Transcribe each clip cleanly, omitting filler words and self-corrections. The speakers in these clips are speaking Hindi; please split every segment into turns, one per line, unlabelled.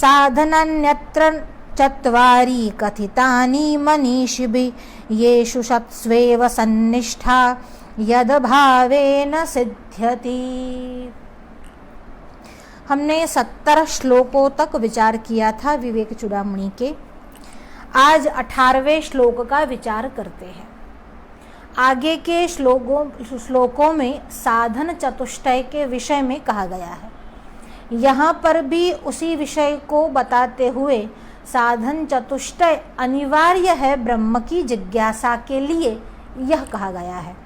साधनान्यत्र चत्वारि कथितानि मनीषिभिः येषु सत्स्वेव सन्निष्ठा यद्भावेन सिद्ध्यति। हमने 70 श्लोकों तक विचार किया था विवेक चूड़ामणि के। आज 18वें श्लोक का विचार करते हैं। आगे के श्लोकों में साधन चतुष्टय के विषय में कहा गया है। यहाँ पर भी उसी विषय को बताते हुए साधन चतुष्टय अनिवार्य है ब्रह्म की जिज्ञासा के लिए, यह कहा गया है।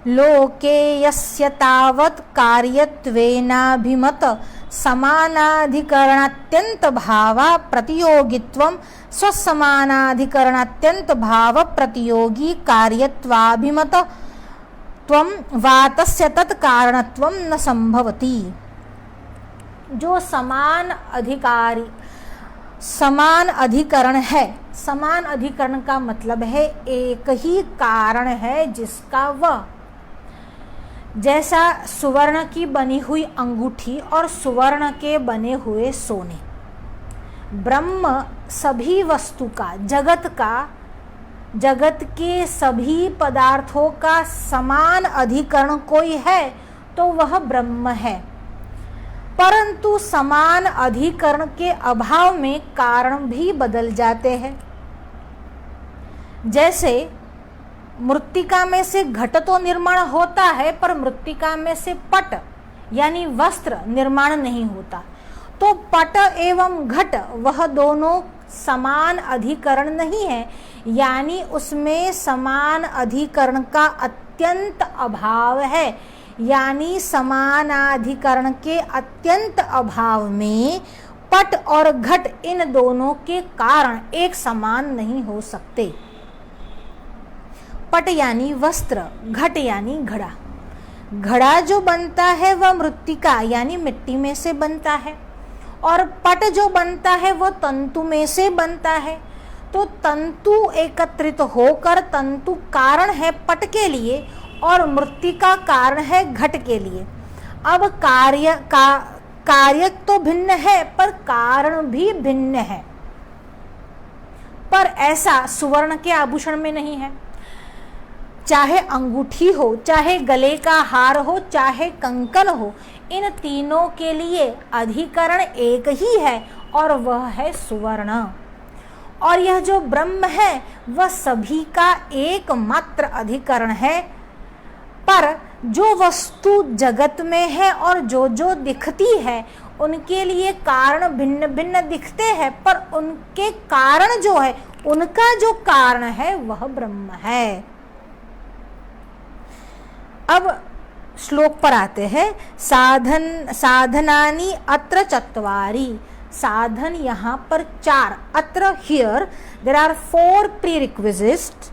लोके यस्य तावत् कार्यत्वेनाभिमत समानाधिकरणात्यंत भावा प्रतियोगित्वं स्वसमानाधिकरणात्यंत भाव प्रतियोगी कार्यत्वाभिमत त्वं वा तस्य तत् कारणत्वं न संभवति। जो समान अधिकरण है, समान अधिकरण का मतलब है एक ही कारण है जिसका वह, जैसा सुवर्ण की बनी हुई अंगूठी और सुवर्ण के बने हुए सोने, ब्रह्म सभी वस्तु का, जगत के सभी पदार्थों का समान अधिकरण कोई है तो वह ब्रह्म है। परंतु समान अधिकरण के अभाव में कारण भी बदल जाते हैं। जैसे मृत्तिका में से घट तो निर्माण होता है, पर मृत्तिका में से पट यानी वस्त्र निर्माण नहीं होता। तो पट एवं घट वह दोनों समान अधिकरण नहीं है, यानी उसमें समान अधिकरण का अत्यंत अभाव है। यानी समानाधिकरण के अत्यंत अभाव में पट और घट इन दोनों के कारण एक समान नहीं हो सकते। पट यानी वस्त्र, घट यानी घड़ा। घड़ा जो बनता है वह मृत्तिका यानी मिट्टी में से बनता है, और पट जो बनता है वह तंतु में से बनता है। तो तंतु एकत्रित होकर तंतु कारण है पट के लिए और मृत्तिका कारण है घट के लिए। अब कार्य तो भिन्न है पर कारण भी भिन्न है। पर ऐसा सुवर्ण के आभूषण में नहीं है। चाहे अंगूठी हो, चाहे गले का हार हो, चाहे कंकन हो, इन तीनों के लिए अधिकरण एक ही है और वह है सुवर्ण। और यह जो ब्रह्म है वह सभी का एकमात्र अधिकरण है। पर जो वस्तु जगत में है और जो जो दिखती है उनके लिए कारण भिन्न भिन्न दिखते हैं, पर उनके कारण जो है, उनका जो कारण है वह ब्रह्म है। अब श्लोक पर आते हैं। साधनानि अत्र चत्वारि। साधन यहाँ पर 4, अत्र हियर देयर आर 4 प्रीरिक्विजिट्स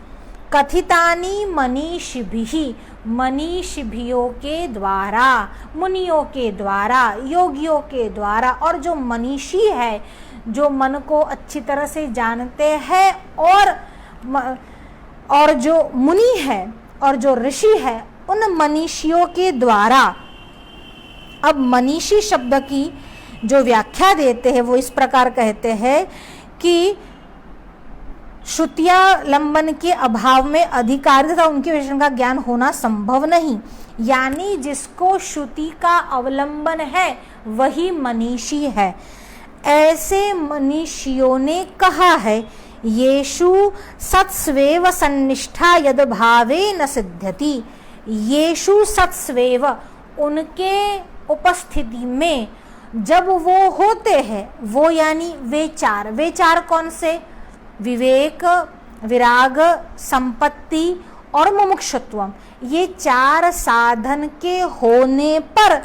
कथितानि मनीषिभिः, मनीषिभियों के द्वारा, मुनियों के द्वारा, योगियों के द्वारा। और जो मनीषी है, जो मन को अच्छी तरह से जानते हैं, और जो मुनि है और जो ऋषि है, उन मनीषियों के द्वारा। अब मनीषी शब्द की जो व्याख्या देते हैं वो इस प्रकार कहते हैं कि श्रुत्यालंबन के अभाव में अधिकारी तथा उनके विषय का ज्ञान होना संभव नहीं। यानी जिसको श्रुति का अवलंबन है वही मनीषी है। ऐसे मनीषियों ने कहा है, येषु सत्स्वेव सन्निष्ठा यद भावे न सिद्ध्यति। येषु सत्स्वेव, उनके उपस्थिति में जब वो होते हैं, वो यानी वे चार कौन से? विवेक, विराग, संपत्ति और मुमुक्षुत्वम। ये 4 साधन के होने पर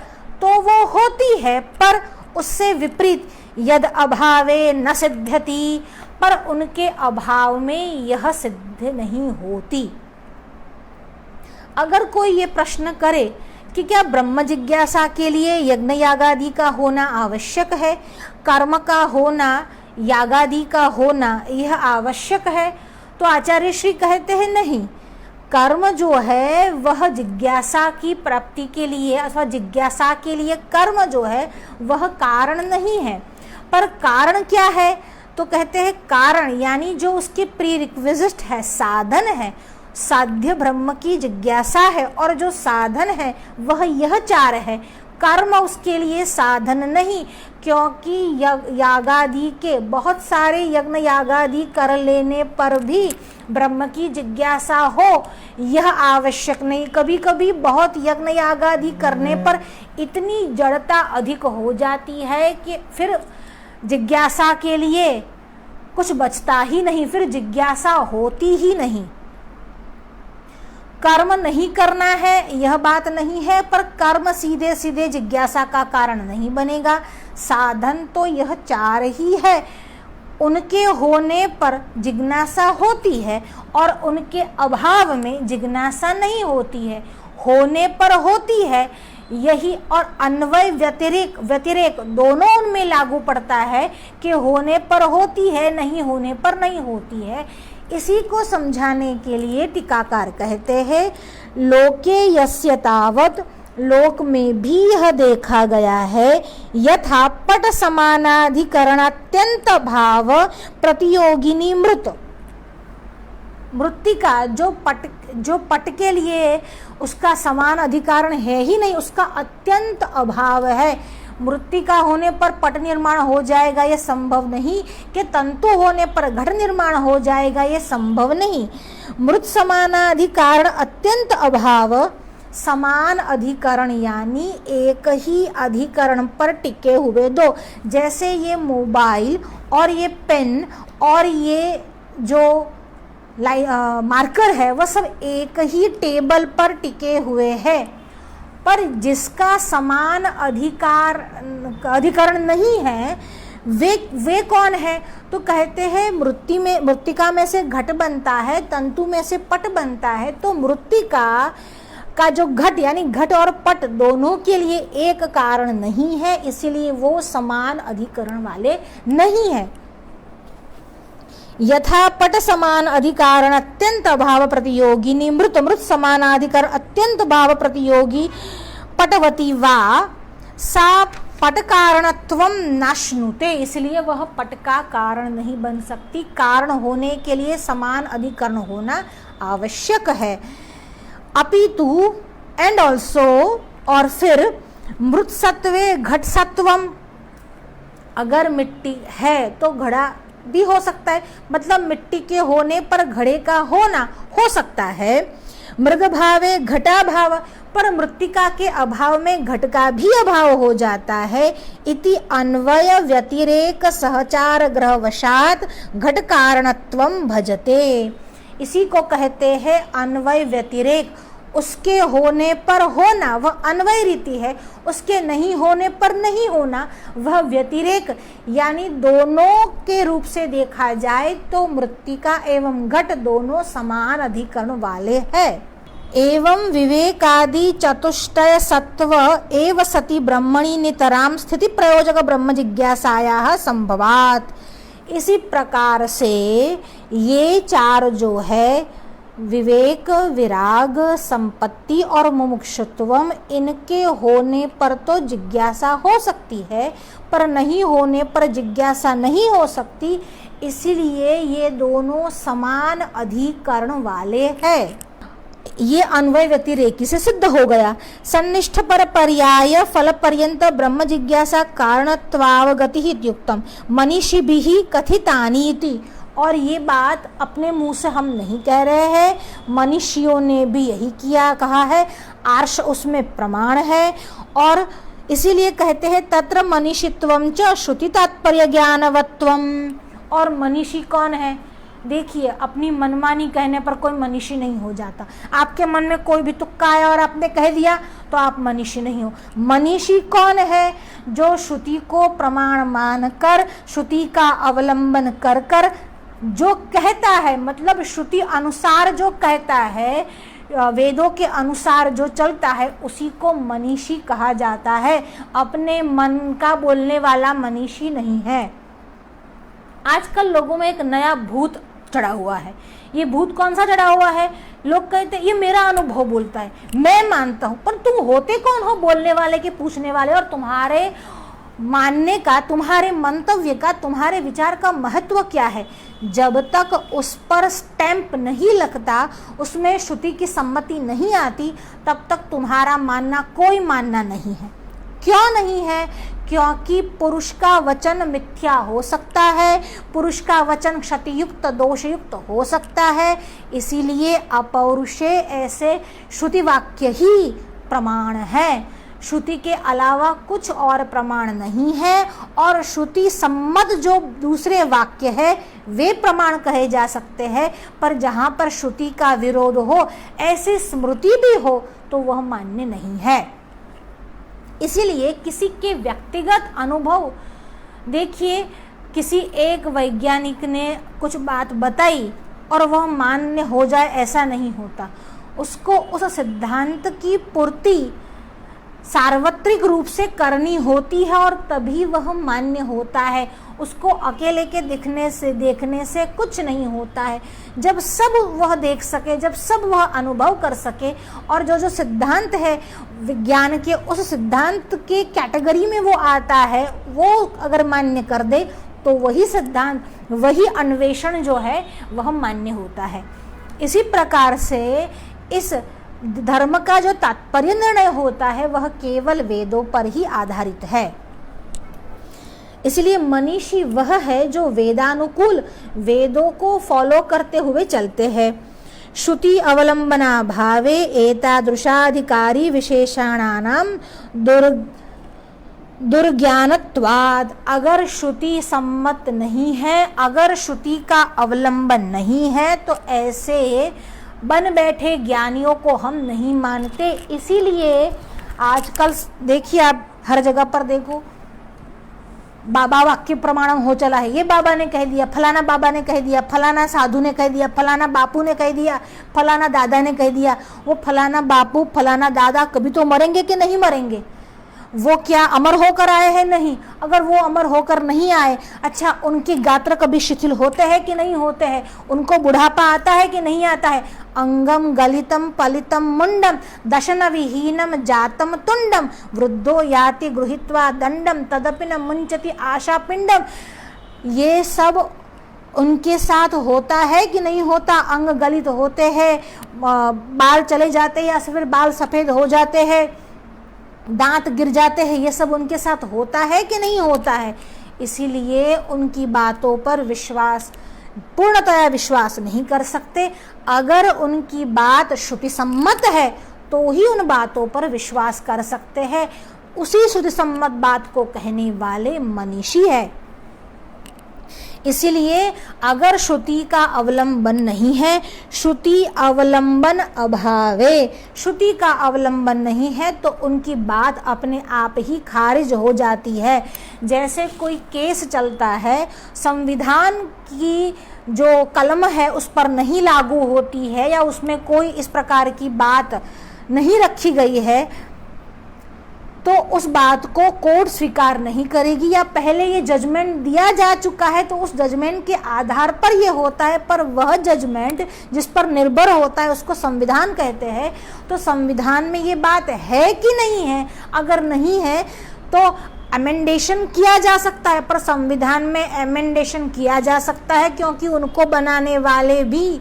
तो वो होती है, पर उससे विपरीत यद अभावे न सिद्ध्यति, पर उनके अभाव में यह सिद्ध नहीं होती। अगर कोई ये प्रश्न करे कि क्या ब्रह्म जिज्ञासा के लिए यज्ञ यागादि का होना आवश्यक है, कर्म का होना, यागादि का होना यह आवश्यक है, तो आचार्य श्री कहते हैं नहीं। कर्म जो है वह जिज्ञासा की प्राप्ति के लिए अथवा जिज्ञासा के लिए कर्म जो है वह कारण नहीं है। पर कारण क्या है? तो कहते हैं कारण यानी जो उसके प्रीरिक्विजिट है, साधन है, साध्य ब्रह्म की जिज्ञासा है, और जो साधन है वह यह चार है। कर्म उसके लिए साधन नहीं, क्योंकि यागादि के बहुत सारे यज्ञ यागादि कर लेने पर भी ब्रह्म की जिज्ञासा हो यह आवश्यक नहीं। कभी कभी बहुत यज्ञ यागादि करने पर इतनी जड़ता अधिक हो जाती है कि फिर जिज्ञासा के लिए कुछ बचता ही नहीं, फिर जिज्ञासा होती ही नहीं। कर्म नहीं करना है यह बात नहीं है, पर कर्म सीधे सीधे जिज्ञासा का कारण नहीं बनेगा। साधन तो यह चार ही है, उनके होने पर जिज्ञासा होती है और उनके अभाव में जिज्ञासा नहीं होती है। होने पर होती है यही, और अन्वय व्यतिरेक दोनों उनमें लागू पड़ता है कि होने पर होती है, नहीं होने पर नहीं होती है। इसी को समझाने के लिए टीकाकार कहते हैं लोके यस्य तावत, लोक में भी यह देखा गया है, यथा पट समानाधिकरण अत्यंत भाव प्रतियोगिनी मृत्तिका जो पट के लिए उसका समान अधिकरण है ही नहीं, उसका अत्यंत अभाव है। मृत्तिका होने पर पट निर्माण हो जाएगा यह संभव नहीं, कि तंतु होने पर घट निर्माण हो जाएगा यह संभव नहीं। मृत समानाधिकरण अत्यंत अभाव, समान अधिकरण यानी एक ही अधिकरण पर टिके हुए दो, जैसे ये मोबाइल और ये पेन और ये जो मार्कर है वह सब एक ही टेबल पर टिके हुए हैं, पर जिसका समान अधिकरण नहीं है वे कौन है? तो कहते हैं मृत्तिका में से घट बनता है, तंतु में से पट बनता है। तो मृत्तिका का जो घट यानी घट और पट दोनों के लिए एक कारण नहीं है, इसीलिए वो समान अधिकरण वाले नहीं है। यथा पट समान अधिकरण अत्यंत अभाव प्रतियोगिनी मृत समानाधिकरण अत्यंत भाव प्रतियोगी पटवती वा सा पट कारणत्वम नाश्नुते, इसलिए वह पट का कारण नहीं बन सकती। कारण होने के लिए समान अधिकरण होना आवश्यक है। अपितु एंड ऑल्सो, और फिर मृत सत्वे घट सत्वम, अगर मिट्टी है तो घड़ा भी हो सकता है, मतलब मिट्टी के होने पर घड़े का होना हो सकता है। मृग भावे घटा भाव, पर मृत्तिका के अभाव में घट का भी अभाव हो जाता है। इति अन्वय व्यतिरेक सहचार ग्रहवशात घट कारणत्वम भजते, इसी को कहते हैं अन्वय व्यतिरेक। उसके होने पर होना वह अन्वय रीति है, उसके नहीं होने पर नहीं होना वह व्यतिरेक, यानी दोनों के रूप से देखा जाए तो मृत्तिका एवं घट दोनों समान अधिकरण वाले हैं। एवं विवेकादि चतुष्टय सत्व एव सति ब्रह्मणि नितराम स्थिति प्रयोजक ब्रह्म जिज्ञासायाः संभवात्। इसी प्रकार से ये चार जो है विवेक, विराग, संपत्ति और मुमुक्षुत्वम, इनके होने पर तो जिज्ञासा हो सकती है, पर नहीं होने पर जिज्ञासा नहीं हो सकती, इसलिए ये दोनों समान अधिकरण वाले हैं। ये अन्वय व्यतिरेकी से सिद्ध हो गया। सन्निष्ठ पर पर्याय फल पर्यंत ब्रह्म जिज्ञासा कारणत्वावगति इत्युक्तम मनीषी भी कथितानि इति। और ये बात अपने मुंह से हम नहीं कह रहे हैं, मनीषियों ने भी यही कहा है, आर्ष उसमें प्रमाण है। और इसीलिए कहते हैं तत्र मनीषित्वम च श्रुति तात्पर्य ज्ञानवत्वम। और मनीषी कौन है? देखिए, अपनी मनमानी कहने पर कोई मनीषी नहीं हो जाता। आपके मन में कोई भी तुक्का आया और आपने कह दिया तो आप मनीषी नहीं हो। मनीषी कौन है? जो श्रुति को प्रमाण मानकर, श्रुति का अवलंबन कर कर जो कहता है, मतलब श्रुति अनुसार जो कहता है, वेदों के अनुसार जो चलता है, उसी को मनीषी कहा जाता है। अपने मन का बोलने वाला मनीषी नहीं है। आजकल लोगों में एक नया भूत चढ़ा हुआ है। ये भूत कौन सा चढ़ा हुआ है? लोग कहते हैं ये मेरा अनुभव बोलता है, मैं मानता हूं, पर तुम होते कौन हो बोलने वाले के, पूछने वाले? और तुम्हारे मानने का, तुम्हारे मंतव्य का, तुम्हारे विचार का महत्व क्या है? जब तक उस पर स्टैंप नहीं लगता, उसमें श्रुति की सम्मति नहीं आती, तब तक तुम्हारा मानना कोई मानना नहीं है। क्यों नहीं है? क्योंकि पुरुष का वचन मिथ्या हो सकता है, पुरुष का वचन क्षतियुक्त दोषयुक्त हो सकता है, इसीलिए अपौरुषे ऐसे श्रुति वाक्य ही प्रमाण है। श्रुति के अलावा कुछ और प्रमाण नहीं है, और श्रुति सम्मत जो दूसरे वाक्य है वे प्रमाण कहे जा सकते हैं, पर जहाँ पर श्रुति का विरोध हो, ऐसी स्मृति भी हो, तो वह मान्य नहीं है। इसीलिए किसी के व्यक्तिगत अनुभव, देखिए किसी एक वैज्ञानिक ने कुछ बात बताई और वह मान्य हो जाए, ऐसा नहीं होता। उसको उस सिद्धांत की पूर्ति सार्वत्रिक रूप से करनी होती है, और तभी वह मान्य होता है। उसको अकेले के देखने से कुछ नहीं होता है। जब सब वह देख सके, जब सब वह अनुभव कर सके, और जो सिद्धांत है विज्ञान के, उस सिद्धांत के कैटेगरी में वो आता है, वो अगर मान्य कर दे, तो वही सिद्धांत, वही अन्वेषण जो है वह मान्य होता है। इसी प्रकार से इस धर्म का जो तात्पर्य निर्णय होता है वह केवल वेदों पर ही आधारित है। इसलिए मनीषी वह है जो वेदानुकूल, वेदों को फॉलो करते हुए चलते हैं। श्रुति अवलंबना भावे एतादृशाधिकारी विशेषणानां दुर्ज्ञानत्वाद। अगर श्रुति सम्मत नहीं है, अगर श्रुति का अवलंबन नहीं है, तो ऐसे बन बैठे ज्ञानियों को हम नहीं मानते। इसीलिए आजकल देखिए, आप हर जगह पर देखो, बाबा वाक्य प्रमाणम हो चला है। ये बाबा ने कह दिया, फलाना बाबा ने कह दिया, फलाना साधु ने कह दिया, फलाना बापू ने कह दिया, फलाना दादा ने कह दिया। वो फलाना बापू, फलाना दादा कभी तो मरेंगे कि नहीं मरेंगे? वो क्या अमर होकर आए हैं? नहीं। अगर वो अमर होकर नहीं आए, अच्छा उनके गात्र कभी शिथिल होते हैं कि नहीं होते हैं? उनको बुढ़ापा आता है कि नहीं आता है? अंगम गलितम पलितम मुंडम दशन विहीनम जातम तुंडम वृद्धो याति गृहीत्वा दंडम तदपि न मुंचति आशा पिंडम। ये सब उनके साथ होता है कि नहीं होता? अंग गलित होते हैं, बाल चले जाते हैं, या फिर बाल सफेद हो जाते हैं, दांत गिर जाते हैं, ये सब उनके साथ होता है कि नहीं होता है? इसीलिए उनकी बातों पर पूर्णतया विश्वास नहीं कर सकते। अगर उनकी बात श्रुति सम्मत है तो ही उन बातों पर विश्वास कर सकते हैं। उसी श्रुति सम्मत बात को कहने वाले मनीषी है। इसीलिए अगर श्रुति का अवलंबन नहीं है, श्रुति अवलंबन अभावे, श्रुति का अवलंबन नहीं है, तो उनकी बात अपने आप ही खारिज हो जाती है। जैसे कोई केस चलता है, संविधान की जो कलम है उस पर नहीं लागू होती है, या उसमें कोई इस प्रकार की बात नहीं रखी गई है, तो उस बात को कोर्ट स्वीकार नहीं करेगी, या पहले ये जजमेंट दिया जा चुका है तो उस जजमेंट के आधार पर ये होता है। पर वह जजमेंट जिस पर निर्भर होता है उसको संविधान कहते हैं। तो संविधान में ये बात है कि नहीं है? अगर नहीं है तो अमेंडेशन किया जा सकता है, पर संविधान में अमेंडेशन किया जा सकता है क्योंकि उनको बनाने वाले भी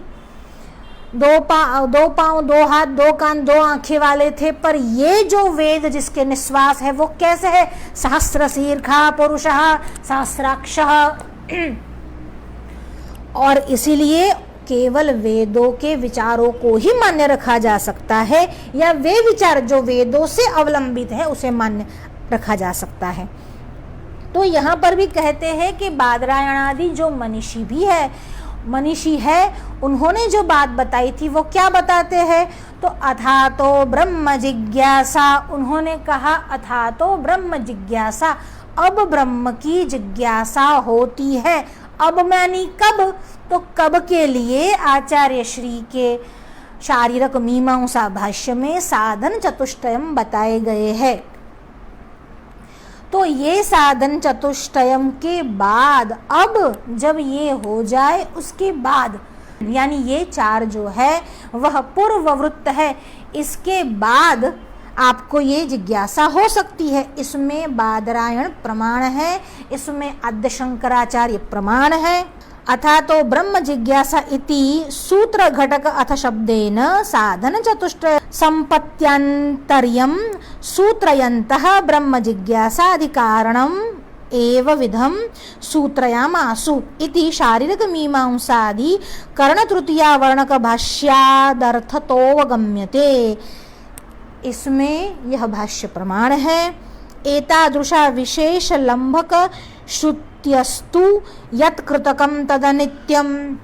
दो पाँव, दो हाथ, दो कान, दो आंखें वाले थे। पर ये जो वेद जिसके निश्वास है वो कैसे है? सहस्र शीर्षा पुरुषः सहस्राक्षः। और इसीलिए केवल वेदों के विचारों को ही मान्य रखा जा सकता है, या वे विचार जो वेदों से अवलंबित है उसे मान्य रखा जा सकता है। तो यहाँ पर भी कहते हैं कि बादरायणादि जो मनीषी है, उन्होंने जो बात बताई थी वो क्या बताते हैं? तो अथा तो ब्रह्म जिज्ञासा, उन्होंने कहा अथा तो ब्रह्म जिज्ञासा, अब ब्रह्म की जिज्ञासा होती है। अब मानी कब? तो कब के लिए आचार्य श्री के शारीरक मीमांसा भाष्य में साधन चतुष्टयम बताए गए हैं। तो ये साधन चतुष्टयम के बाद, अब जब ये हो जाए उसके बाद, यानी ये 4 जो है वह पूर्ववृत्त है, इसके बाद आपको ये जिज्ञासा हो सकती है। इसमें बादरायण प्रमाण है, इसमें आद्य शंकराचार्य प्रमाण है। अथा तो ब्रह्म जिज्ञासा इति सूत्र घटक अथ शब्देन साधन चतुष्टय संपत्त्यंतर्यम सूत्रयन्तः ब्रह्म जिज्ञासा अधिकारणम एव विधम सूत्रयामासु इति शारीरिक मीमांसादि कर्ण तृतीया वर्णक भाष्यादर्थतोवगम्यते। इसमें यह भाष्य प्रमाण है। एतादृशा विशेष लंबक श्रुत्यस्तु यत् कृतकम तदनित्यम।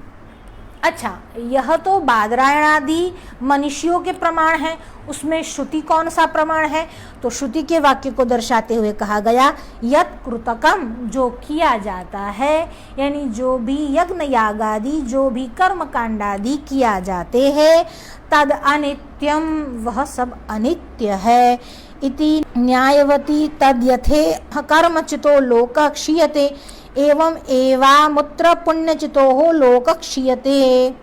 अच्छा, यह तो बादरायणादि मनुष्यों के प्रमाण है, उसमें श्रुति कौन सा प्रमाण है? तो श्रुति के वाक्य को दर्शाते हुए कहा गया यत् कृतकम, जो किया जाता है, यानी जो भी यज्ञ यागादि, जो भी कर्म कांडादि किया जाते हैं, तद अनित्यम, वह सब अनित्य है। इति न्यायवती तद्यथे कर्मचितो लोक क्षीयते एवं एवामुत्र पुण्यचितो लोक क्षीयते।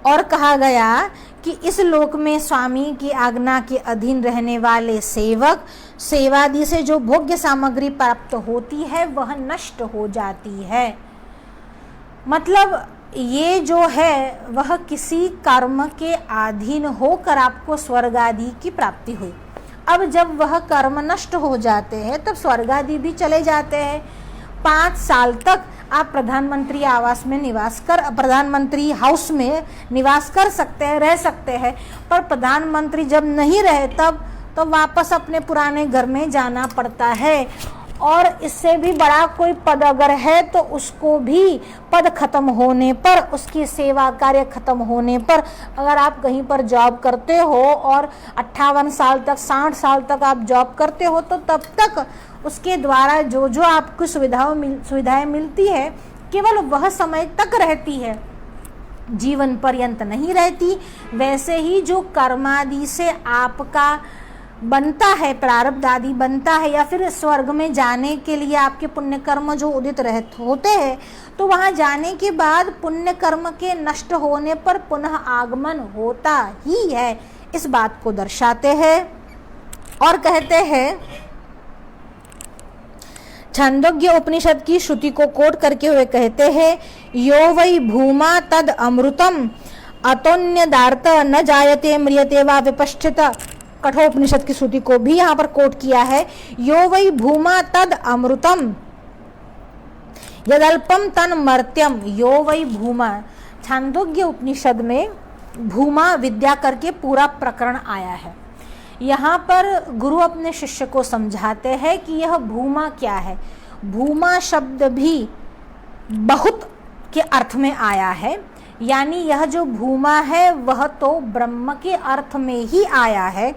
और कहा गया कि इस लोक में स्वामी की आज्ञा के अधीन रहने वाले सेवक सेवादि से जो भोग्य सामग्री प्राप्त होती है वह नष्ट हो जाती है। मतलब ये जो है वह किसी कर्म के अधीन होकर आपको स्वर्ग आदि की प्राप्ति हुई। अब जब वह कर्म नष्ट हो जाते हैं तब स्वर्ग आदि भी चले जाते हैं। 5 साल तक आप प्रधानमंत्री आवास में निवास कर, प्रधानमंत्री हाउस में निवास कर सकते हैं, रह सकते हैं, पर प्रधानमंत्री जब नहीं रहे तब तो वापस अपने पुराने घर में जाना पड़ता है। और इससे भी बड़ा कोई पद अगर है तो उसको भी पद खत्म होने पर, उसकी सेवा कार्य खत्म होने पर, अगर आप कहीं पर जॉब करते हो और 58 साल तक 60 साल तक आप जॉब करते हो तो तब तक उसके द्वारा जो जो आपको सुविधाएं मिलती है केवल वह समय तक रहती है, जीवन पर्यंत नहीं रहती। वैसे ही जो कर्मादि से आपका बनता है, प्रारब्ध आदि बनता है, या फिर स्वर्ग में जाने के लिए आपके पुण्य कर्म जो उदित होते हैं, तो वहां जाने के बाद पुण्य कर्म के नष्ट होने पर पुनः आगमन होता ही है, इस बात को दर्शाते हैं। और कहते हैं, छांदोग्य उपनिषद की श्रुति को कोट करके हुए कहते हैं, यो वै भूमा तद अमृतम अतोन्यदार्थ न जायते म्रियते वा विपश्चित। कठोपनिषद की श्रुति को भी यहाँ पर कोट किया है, यो वै भूमा तद अमृतम यदल्पम तन मर्त्यम। यो वै भूमा, छांदोग्य उपनिषद में भूमा विद्या करके पूरा प्रकरण आया है। यहाँ पर गुरु अपने शिष्य को समझाते हैं कि यह भूमा क्या है। भूमा शब्द भी बहुत के अर्थ में आया है, यानी यह जो भूमा है वह तो ब्रह्म के अर्थ में ही आया है।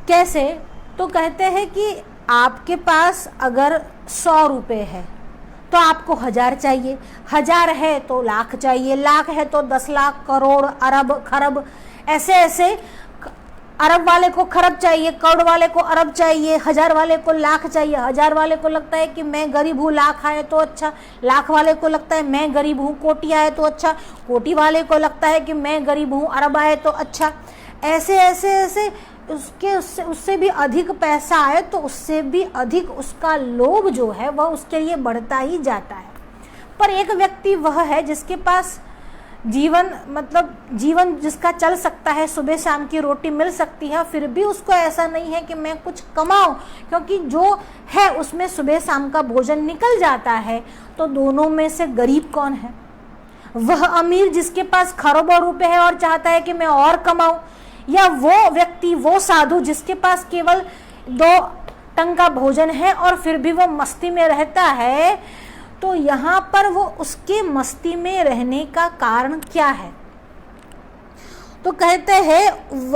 कैसे? तो कहते हैं कि आपके पास अगर 100 रुपये है तो आपको 1000 चाहिए, 1000 है तो लाख चाहिए, लाख है तो 10 लाख, करोड़, अरब, खरब, ऐसे ऐसे। अरब वाले को खरब चाहिए, करोड़ वाले को अरब चाहिए, 1000 वाले को लाख चाहिए, 1000 वाले को लगता है कि मैं गरीब हूँ, लाख आए तो अच्छा, लाख वाले को लगता है मैं गरीब हूँ, कोटि आए तो अच्छा, कोटि वाले को लगता है कि मैं गरीब हूँ, अरब आए तो अच्छा। ऐसे ऐसे ऐसे उससे भी अधिक पैसा आए तो उससे भी अधिक उसका लोभ जो है वह उसके लिए बढ़ता ही जाता है। पर एक व्यक्ति वह है जिसके पास जीवन जिसका चल सकता है, सुबह शाम की रोटी मिल सकती है, फिर भी उसको ऐसा नहीं है कि मैं कुछ कमाऊं, क्योंकि जो है उसमें सुबह शाम का भोजन निकल जाता है। तो दोनों में से गरीब कौन है? वह अमीर जिसके पास खरबों रुपए है और चाहता है कि मैं और कमाऊं, या वो व्यक्ति, वो साधु जिसके पास केवल 2 टंग का भोजन है और फिर भी वो मस्ती में रहता है। तो यहाँ पर वो उसके मस्ती में रहने का कारण क्या है? तो कहते हैं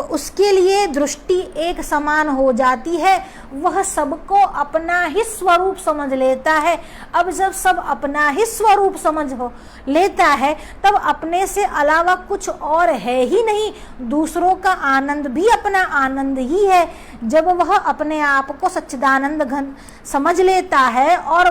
उसके लिए दृष्टि एक समान हो जाती है, वह सबको अपना ही स्वरूप समझ लेता है। अब जब सब अपना ही स्वरूप समझ लेता है तब अपने से अलावा कुछ और है ही नहीं, दूसरों का आनंद भी अपना आनंद ही है। जब वह अपने आप को सच्चिदानंद घन समझ लेता है और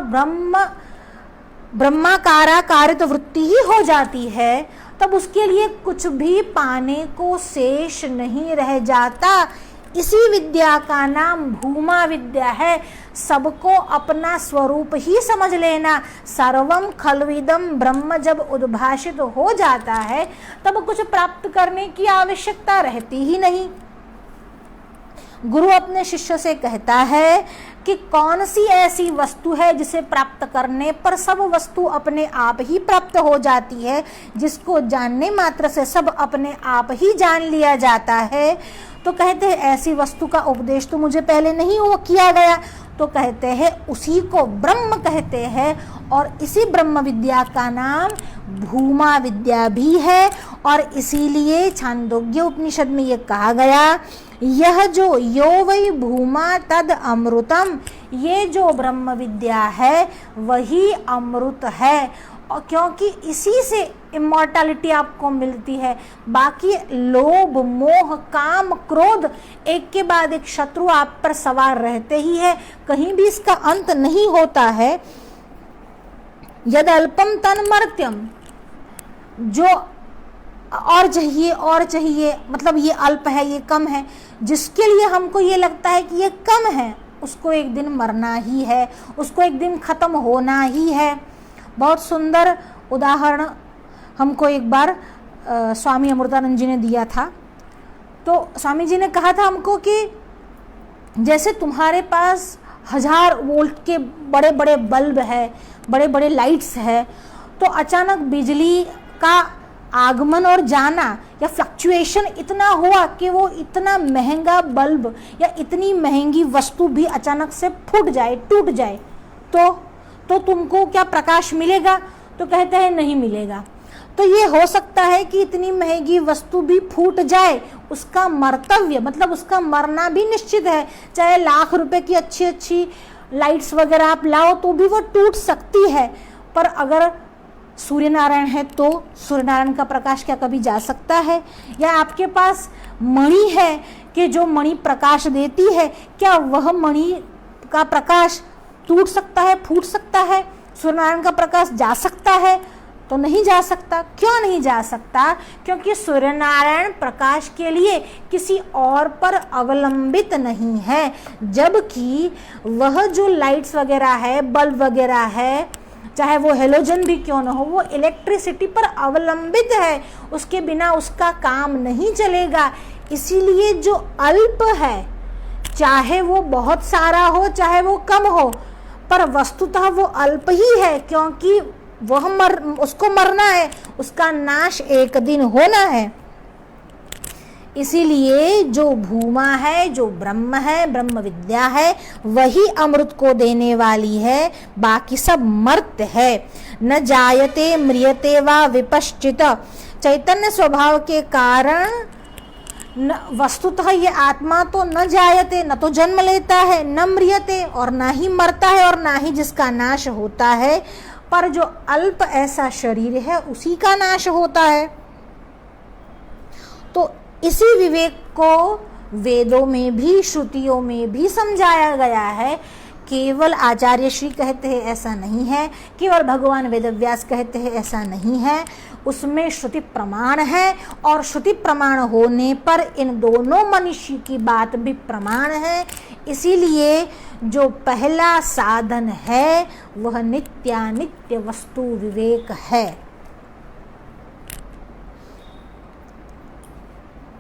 ब्रह्माकाराकारित वृत्ति ही हो जाती है, तब उसके लिए कुछ भी पाने को शेष नहीं रह जाता। इसी विद्या का नाम भूमा विद्या है। सबको अपना स्वरूप ही समझ लेना। सर्वम खल्विदम ब्रह्म जब उद्भाषित हो जाता है तब कुछ प्राप्त करने की आवश्यकता रहती ही नहीं। गुरु अपने शिष्य से कहता है कि कौन सी ऐसी वस्तु है जिसे प्राप्त करने पर सब वस्तु अपने आप ही प्राप्त हो जाती है, जिसको जानने मात्र से सब अपने आप ही जान लिया जाता है। तो कहते हैं ऐसी वस्तु का उपदेश तो मुझे पहले नहीं किया गया। तो कहते हैं उसी को ब्रह्म कहते हैं और इसी ब्रह्म विद्या का नाम भूमा विद्या भी है। और इसीलिए छांदोग्य उपनिषद में ये कहा गया, यह जो यो वै भूमा तद अमृतम, ये जो ब्रह्म विद्या है वही अमृत है। और क्योंकि इसी से इमॉर्टैलिटी आपको मिलती है। बाकी लोभ मोह काम क्रोध एक के बाद एक शत्रु आप पर सवार रहते ही है, कहीं भी इसका अंत नहीं होता है। यद अल्पम तन्मर्त्यम, जो और चाहिए मतलब ये अल्प है, ये कम है, जिसके लिए हमको ये लगता है कि ये कम है, उसको एक दिन मरना ही है, उसको एक दिन खत्म होना ही है। बहुत सुंदर उदाहरण हमको एक बार स्वामी अमृतानंद जी ने दिया था। तो स्वामी जी ने कहा था हमको कि जैसे तुम्हारे पास 1000 वोल्ट के बड़े बड़े बल्ब है, बड़े बड़े लाइट्स है, तो अचानक बिजली का आगमन और जाना या फ्लक्चुएशन इतना हुआ कि वो इतना महंगा बल्ब या इतनी महंगी वस्तु भी अचानक से फूट जाए, टूट जाए, तो तुमको क्या प्रकाश मिलेगा? तो कहते हैं नहीं मिलेगा। तो ये हो सकता है कि इतनी महंगी वस्तु भी फूट जाए, उसका मर्तव्य मतलब उसका मरना भी निश्चित है। चाहे लाख रुपए की अच्छी अच्छी लाइट्स वगैरह आप लाओ तो भी वो टूट सकती है। पर अगर सूर्य नारायण है तो सूर्य नारायण का प्रकाश क्या कभी जा सकता है? या आपके पास मणि है कि जो मणि प्रकाश देती है, क्या वह मणि का प्रकाश टूट सकता है, फूट सकता है? सूर्य नारायण का प्रकाश जा सकता है? तो नहीं जा सकता। क्यों नहीं जा सकता? क्योंकि सूर्य नारायण प्रकाश के लिए किसी और पर अवलंबित नहीं है, जबकि वह जो लाइट्स वगैरह है, बल्ब वगैरह है, चाहे वो हेलोजन भी क्यों ना हो, वो इलेक्ट्रिसिटी पर अवलंबित है, उसके बिना उसका काम नहीं चलेगा। इसीलिए जो अल्प है, चाहे वो बहुत सारा हो चाहे वो कम हो, पर वस्तुतः वो अल्प ही है, क्योंकि उसको मरना है, उसका नाश एक दिन होना है। इसीलिए जो भूमा है, जो ब्रह्म है, ब्रह्म विद्या है, वही अमृत को देने वाली है, बाकी सब मर्त है। न जायते म्रियते वा विपश्चित, चैतन्य स्वभाव के कारण वस्तुतः ये आत्मा तो न जायते, न तो जन्म लेता है, न म्रियते और न ही मरता है और न ही जिसका नाश होता है, पर जो अल्प ऐसा शरीर है उसी का नाश होता है। तो इसी विवेक को वेदों में भी श्रुतियों में भी समझाया गया है। केवल आचार्य श्री कहते हैं ऐसा नहीं है, केवल भगवान वेदव्यास कहते हैं ऐसा नहीं है, उसमें श्रुति प्रमाण है और श्रुति प्रमाण होने पर इन दोनों मनुष्य की बात भी प्रमाण है। इसीलिए जो पहला साधन है वह नित्यानित्य वस्तु विवेक है।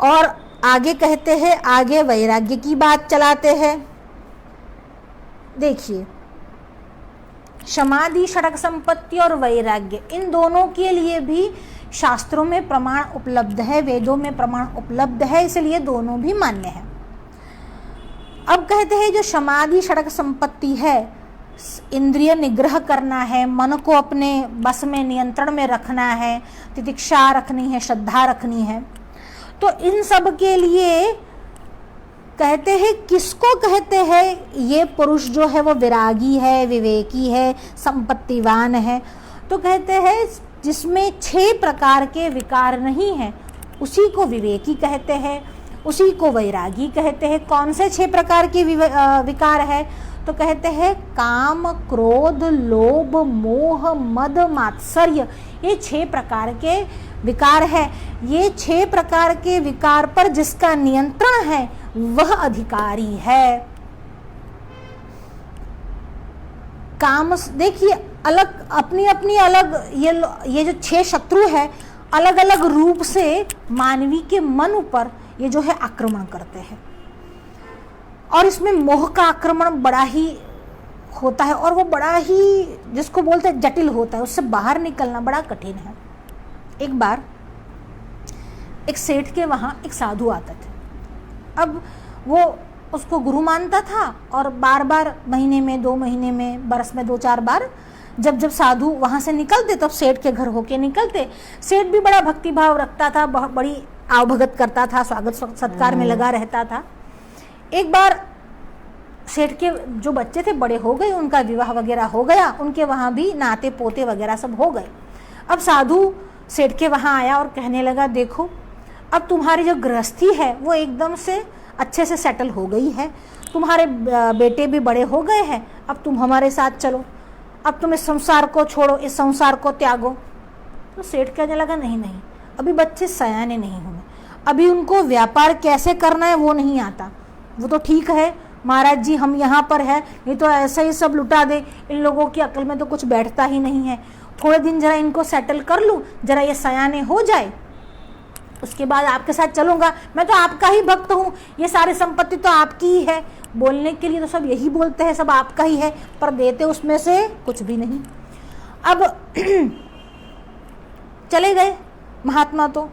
और आगे कहते हैं, आगे वैराग्य की बात चलाते हैं। देखिए, समाधि, षडक संपत्ति और वैराग्य, इन दोनों के लिए भी शास्त्रों में प्रमाण उपलब्ध है, वेदों में प्रमाण उपलब्ध है, इसलिए दोनों भी मान्य है। अब कहते हैं जो समाधि षडक संपत्ति है, इंद्रिय निग्रह करना है, मन को अपने बस में नियंत्रण में रखना है, तितिक्षा रखनी है, श्रद्धा रखनी है, तो इन सब के लिए कहते हैं, किसको कहते हैं ये पुरुष जो है वो विरागी है, विवेकी है, संपत्तिवान है? तो कहते हैं जिसमें 6 प्रकार के विकार नहीं है उसी को विवेकी कहते हैं, उसी को वैरागी कहते हैं। कौन से 6 प्रकार के विकार है? तो कहते हैं काम, क्रोध, लोभ, मोह, मद, मात्सर्य, ये 6 प्रकार के विकार है। ये 6 प्रकार के विकार पर जिसका नियंत्रण है वह अधिकारी है। काम, देखिए अलग अपनी अपनी अलग, ये जो 6 शत्रु है अलग अलग रूप से मानवी के मन पर ये जो है आक्रमण करते हैं। और इसमें मोह का आक्रमण बड़ा ही होता है और वो बड़ा ही, जिसको बोलते हैं जटिल होता है, उससे बाहर निकलना बड़ा कठिन है। एक बार एक सेठ के वहाँ एक साधु आते थे। अब वो उसको गुरु मानता था और बार बार महीने में, 2 महीने में, बरस में 2-4 बार जब जब साधु वहाँ से निकलते तब सेठ के घर होके निकलते। सेठ भी बड़ा भक्ति भाव रखता था, बड़ी आवभगत करता था, स्वागत सत्कार में लगा रहता था। एक बार सेठ के जो बच्चे थे बड़े हो गए, उनका विवाह वगैरह हो गया, उनके वहाँ भी नाते पोते वगैरह सब हो गए। अब साधु सेठ के वहाँ आया और कहने लगा, देखो अब तुम्हारी जो गृहस्थी है वो एकदम से अच्छे से सेटल हो गई है, तुम्हारे बेटे भी बड़े हो गए हैं, अब तुम हमारे साथ चलो, अब तुम इस संसार को छोड़ो, इस संसार को त्यागो। तो सेठ कहने लगा, नहीं नहीं, अभी बच्चे सयाने नहीं हुए, अभी उनको व्यापार कैसे करना है वो नहीं आता। वो तो ठीक है महाराज जी, हम यहाँ पर है, नहीं तो ऐसे ही सब लुटा दे, इन लोगों की अकल में तो कुछ बैठता ही नहीं है, थोड़े दिन जरा इनको सेटल कर लूँ, जरा ये सयाने हो जाए, उसके बाद आपके साथ चलूँगा, मैं तो आपका ही भक्त हूँ, ये सारी संपत्ति तो आपकी ही है। बोलने के लिए तो सब यही बोलते हैं, सब आपका ही है, पर देते उसमें से कुछ भी नहीं। अब चले गए महात्मा, तो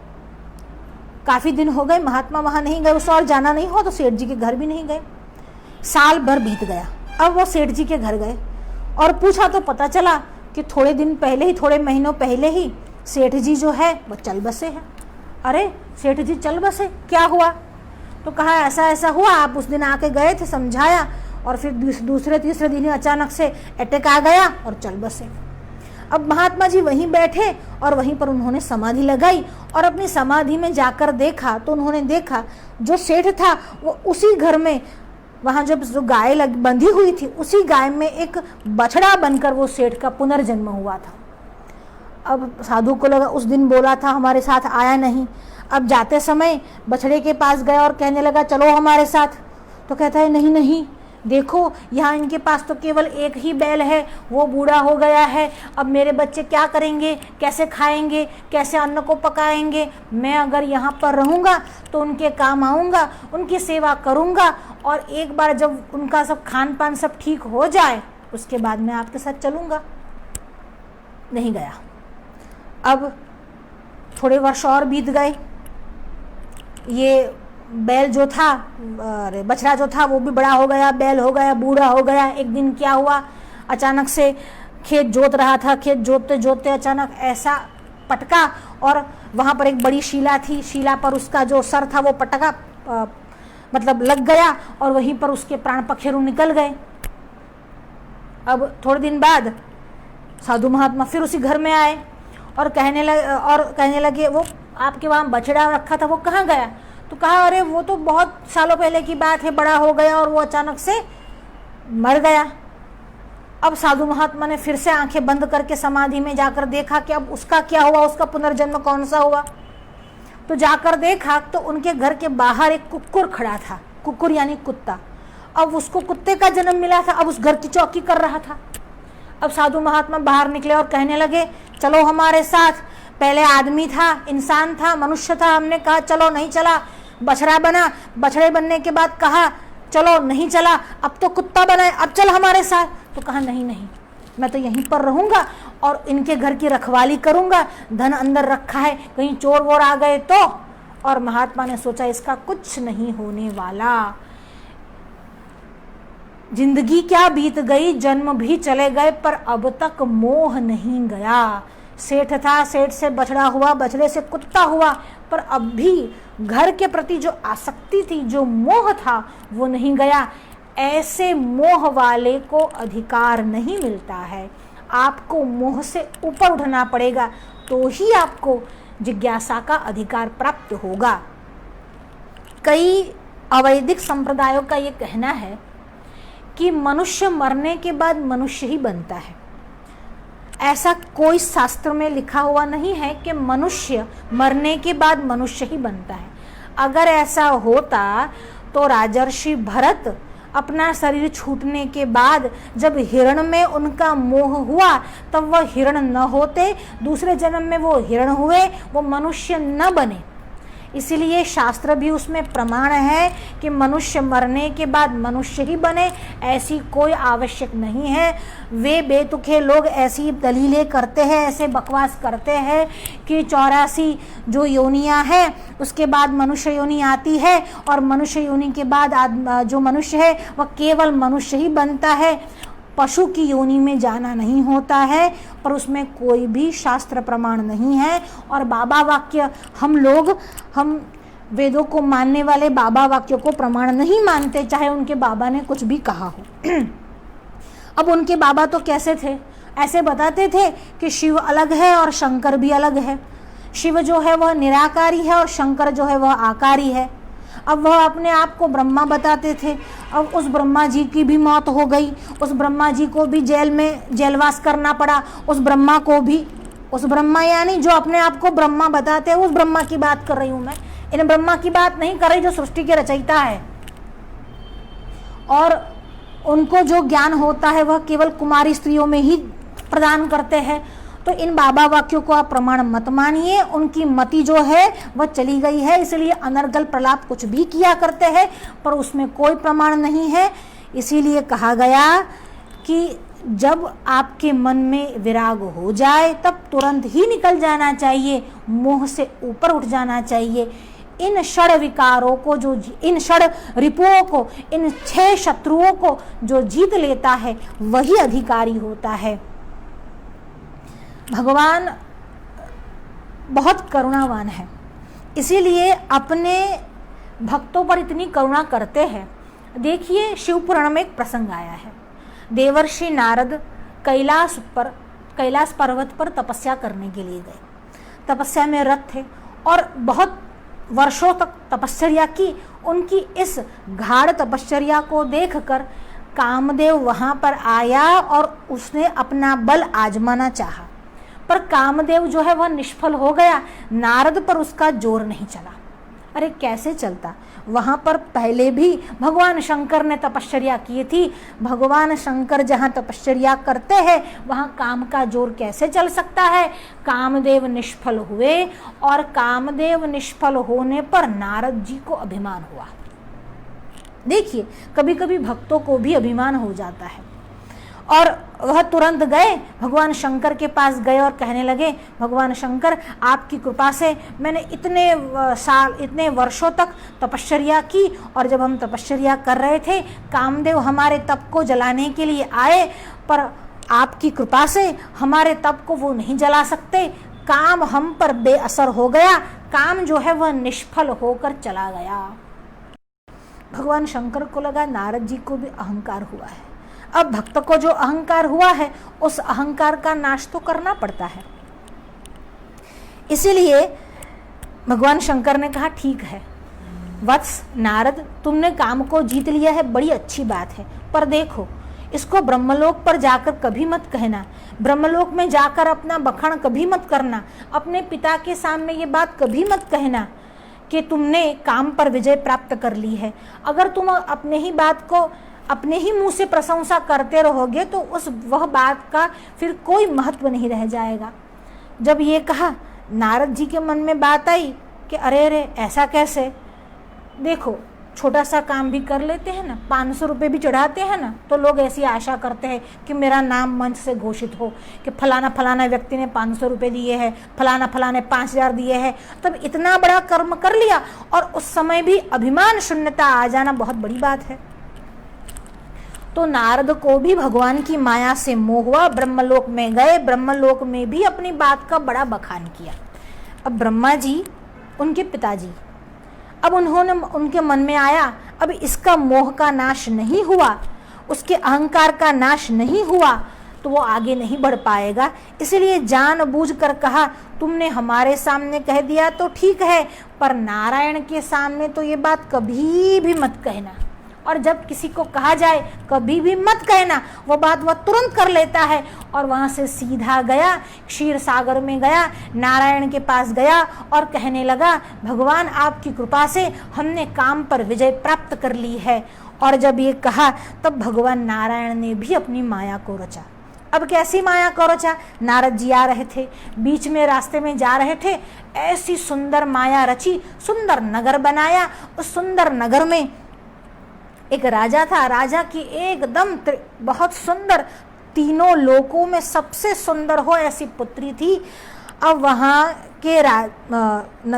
काफ़ी दिन हो गए महात्मा वहाँ नहीं गए, उसे और जाना नहीं हो तो सेठ जी के घर भी नहीं गए। साल भर बीत गया। अब वो सेठ जी के घर गए और पूछा तो पता चला कि थोड़े दिन पहले ही, थोड़े महीनों पहले ही सेठ जी जो है वो चल बसे हैं। अरे सेठ जी चल बसे, क्या हुआ? तो कहा ऐसा ऐसा हुआ, आप उस दिन आके गए थे, समझाया, और फिर दूसरे तीसरे दिन ही अचानक से अटैक आ गया और चल बसे। अब महात्मा जी वहीं बैठे और वहीं पर उन्होंने समाधि लगाई और अपनी समाधि में जाकर देखा तो उन्होंने देखा जो सेठ था वो उसी घर में, वहाँ जब जो गाय बंधी हुई थी उसी गाय में एक बछड़ा बनकर वो सेठ का पुनर्जन्म हुआ था। अब साधु को लगा, उस दिन बोला था हमारे साथ आया नहीं, अब जाते समय बछड़े के पास गया और कहने लगा चलो हमारे साथ। तो कहता है नहीं नहीं, देखो यहाँ इनके पास तो केवल एक ही बैल है, वो बूढ़ा हो गया है, अब मेरे बच्चे क्या करेंगे, कैसे खाएंगे, कैसे अन्न को पकाएंगे? मैं अगर यहाँ पर रहूँगा तो उनके काम आऊँगा, उनकी सेवा करूँगा, और एक बार जब उनका सब खान पान सब ठीक हो जाए उसके बाद मैं आपके साथ चलूँगा। नहीं गया। अब थोड़े वर्ष और बीत गए, ये बैल जो था, बछड़ा जो था वो भी बड़ा हो गया, बैल हो गया, बूढ़ा हो गया। एक दिन क्या हुआ, अचानक से खेत जोत रहा था, खेत जोतते जोतते अचानक ऐसा पटका और वहाँ पर एक बड़ी शिला थी, शिला पर उसका जो सर था वो पटका मतलब लग गया और वहीं पर उसके प्राण पखेरु निकल गए। अब थोड़े दिन बाद साधु महात्मा फिर उसी घर में आए और कहने लगे वो आपके वहाँ बछड़ा रखा था वो कहाँ गया? तो कहा अरे वो तो बहुत सालों पहले की बात है, बड़ा हो गया और वो अचानक से मर गया। अब साधु महात्मा ने फिर से आंखें बंद करके समाधि में जाकर देखा कि अब उसका क्या हुआ, उसका पुनर्जन्म कौन सा हुआ। तो जाकर देखा तो उनके घर के बाहर एक कुक्कुर खड़ा था, कुक्कुर यानी कुत्ता। अब उसको कुत्ते का जन्म मिला था, अब उस घर की चौकी कर रहा था। अब साधु महात्मा बाहर निकले और कहने लगे चलो हमारे साथ। पहले आदमी था, इंसान था, मनुष्य था, हमने कहा चलो, नहीं चला, बछड़ा बना, बछड़े बनने के बाद कहा चलो, नहीं चला, अब तो कुत्ता बना है, अब चल हमारे साथ। तो कहा नहीं नहीं, मैं तो यहीं पर रहूंगा और इनके घर की रखवाली करूंगा, धन अंदर रखा है, कहीं चोर वोर आ गए तो। और महात्मा ने सोचा इसका कुछ नहीं होने वाला, जिंदगी क्या बीत गई, जन्म भी चले गए, पर अब तक मोह नहीं गया। सेठ था, सेठ से बछड़ा हुआ, बछड़े से कुत्ता हुआ, पर अब भी घर के प्रति जो आसक्ति थी, जो मोह था, वो नहीं गया। ऐसे मोह वाले को अधिकार नहीं मिलता है। आपको मोह से ऊपर उठना पड़ेगा, तो ही आपको जिज्ञासा का अधिकार प्राप्त होगा। कई अवैदिक संप्रदायों का ये कहना है कि मनुष्य मरने के बाद मनुष्य ही बनता है। ऐसा कोई शास्त्र में लिखा हुआ नहीं है कि मनुष्य मरने के बाद मनुष्य ही बनता है। अगर ऐसा होता तो राजर्षि भरत अपना शरीर छूटने के बाद जब हिरण में उनका मोह हुआ, तब वह हिरण न होते, दूसरे जन्म में वो हिरण हुए, वो मनुष्य न बने। इसीलिए शास्त्र भी उसमें प्रमाण है कि मनुष्य मरने के बाद मनुष्य ही बने, ऐसी कोई आवश्यक नहीं है। वे बेतुके लोग ऐसी दलीलें करते हैं, ऐसे बकवास करते हैं कि 84 जो योनियां हैं उसके बाद मनुष्य योनि आती है, और मनुष्य योनि के बाद जो मनुष्य है वह केवल मनुष्य ही बनता है, पशु की योनि में जाना नहीं होता है। पर उसमें कोई भी शास्त्र प्रमाण नहीं है। और बाबा वाक्य हम वेदों को मानने वाले बाबा वाक्यों को प्रमाण नहीं मानते, चाहे उनके बाबा ने कुछ भी कहा हो। अब उनके बाबा तो कैसे थे? ऐसे बताते थे कि शिव अलग है और शंकर भी अलग है। शिव जो है वह निराकारी है और शंकर जो है वह आकारी है। अब वह अपने आप को ब्रह्मा बताते थे। अब उस ब्रह्मा जी की भी मौत हो गई, उस ब्रह्मा जी को भी जेल में जेलवास करना पड़ा। उस ब्रह्मा यानी जो अपने आप को ब्रह्मा बताते हैं, उस ब्रह्मा की बात कर रही हूं मैं। इन ब्रह्मा की बात नहीं कर रही जो सृष्टि के रचयिता है। और उनको जो ज्ञान होता है वह केवल कुमारी स्त्रियों में ही प्रदान करते हैं। तो इन बाबा वाक्यों को आप प्रमाण मत मानिए। उनकी मति जो है वह चली गई है, इसलिए अनर्गल प्रलाप कुछ भी किया करते हैं, पर उसमें कोई प्रमाण नहीं है। इसीलिए कहा गया कि जब आपके मन में विराग हो जाए तब तुरंत ही निकल जाना चाहिए, मोह से ऊपर उठ जाना चाहिए। इन षड विकारों को इन षड रिपुओं को, इन 6 शत्रुओं को जो जीत लेता है वही अधिकारी होता है। भगवान बहुत करुणावान है, इसीलिए अपने भक्तों पर इतनी करुणा करते हैं। देखिए, शिव पुराण में एक प्रसंग आया है। देवर्षि नारद कैलाश पर्वत पर तपस्या करने के लिए गए। तपस्या में रत थे और बहुत वर्षों तक तपस्या की। उनकी इस गाढ़ तपस्या को देखकर कामदेव वहां पर आया और उसने अपना बल आजमाना चाहा, पर कामदेव जो है वह निष्फल हो गया। नारद पर उसका जोर नहीं चला। अरे कैसे चलता? वहां पर पहले भी भगवान शंकर ने तपस्या की थी। भगवान शंकर जहां तपस्या करते हैं वहां काम का जोर कैसे चल सकता है? कामदेव निष्फल हुए और कामदेव निष्फल होने पर नारद जी को अभिमान हुआ। देखिए, कभी कभी भक्तों को भी अभिमान हो जाता है और वह तुरंत गए, भगवान शंकर के पास गए और कहने लगे, भगवान शंकर, आपकी कृपा से मैंने इतने वर्षों तक तपस्या की, और जब हम तपस्या कर रहे थे कामदेव हमारे तप को जलाने के लिए आए, पर आपकी कृपा से हमारे तप को वो नहीं जला सकते। काम हम पर बेअसर हो गया, काम जो है वह निष्फल होकर चला गया। भगवान शंकर को लगा नारद जी को भी अहंकार हुआ है। अब भक्त को जो अहंकार हुआ है उस अहंकार का नाश तो करना पड़ता है। इसीलिए भगवान शंकर ने कहा, ठीक है वत्स नारद, तुमने काम को जीत लिया है, बड़ी अच्छी बात है, पर देखो इसको ब्रह्मलोक पर जाकर कभी मत कहना, ब्रह्मलोक में जाकर अपना बखान कभी मत करना, अपने पिता के सामने ये बात कभी मत कहना कि तुमने काम पर विजय प्राप्त कर ली है। अगर तुम अपने ही बात को अपने ही मुंह से प्रशंसा करते रहोगे तो वह बात का फिर कोई महत्व नहीं रह जाएगा। जब ये कहा, नारद जी के मन में बात आई कि अरे ऐसा कैसे? देखो, छोटा सा काम भी कर लेते हैं ना, 500 रुपये भी चढ़ाते हैं ना, तो लोग ऐसी आशा करते हैं कि मेरा नाम मंच से घोषित हो कि फलाना व्यक्ति ने 500 रुपये दिए हैं, फलाने 5000 दिए हैं। तब इतना बड़ा कर्म कर लिया और उस समय भी अभिमान शून्यता आ जाना बहुत बड़ी बात है। तो नारद को भी भगवान की माया से मोह हुआ, ब्रह्मलोक में गए, ब्रह्मलोक में भी अपनी बात का बड़ा बखान किया। अब ब्रह्मा जी उनके पिताजी, अब उनके मन में आया अब इसका मोह का नाश नहीं हुआ, उसके अहंकार का नाश नहीं हुआ तो वो आगे नहीं बढ़ पाएगा। इसलिए जानबूझकर कहा तुमने हमारे सामने कह दिया तो ठीक है, पर नारायण के सामने तो ये बात कभी भी मत कहना, और जब किसी को कहा जाए कभी भी मत कहना, वो बात वह तुरंत कर लेता है। और वहाँ से सीधा गया, क्षीर सागर में गया, नारायण के पास गया और कहने लगा भगवान आपकी कृपा से हमने काम पर विजय प्राप्त कर ली है। और जब ये कहा तब भगवान नारायण ने भी अपनी माया को रचा। अब कैसी माया को रचा? नारद जी आ रहे थे, बीच में रास्ते में जा रहे थे, ऐसी सुंदर माया रची, सुंदर नगर बनाया। उस सुंदर नगर में एक राजा था, राजा की एकदम बहुत सुंदर, तीनों लोकों में सबसे सुंदर हो ऐसी पुत्री थी। अब वहाँ के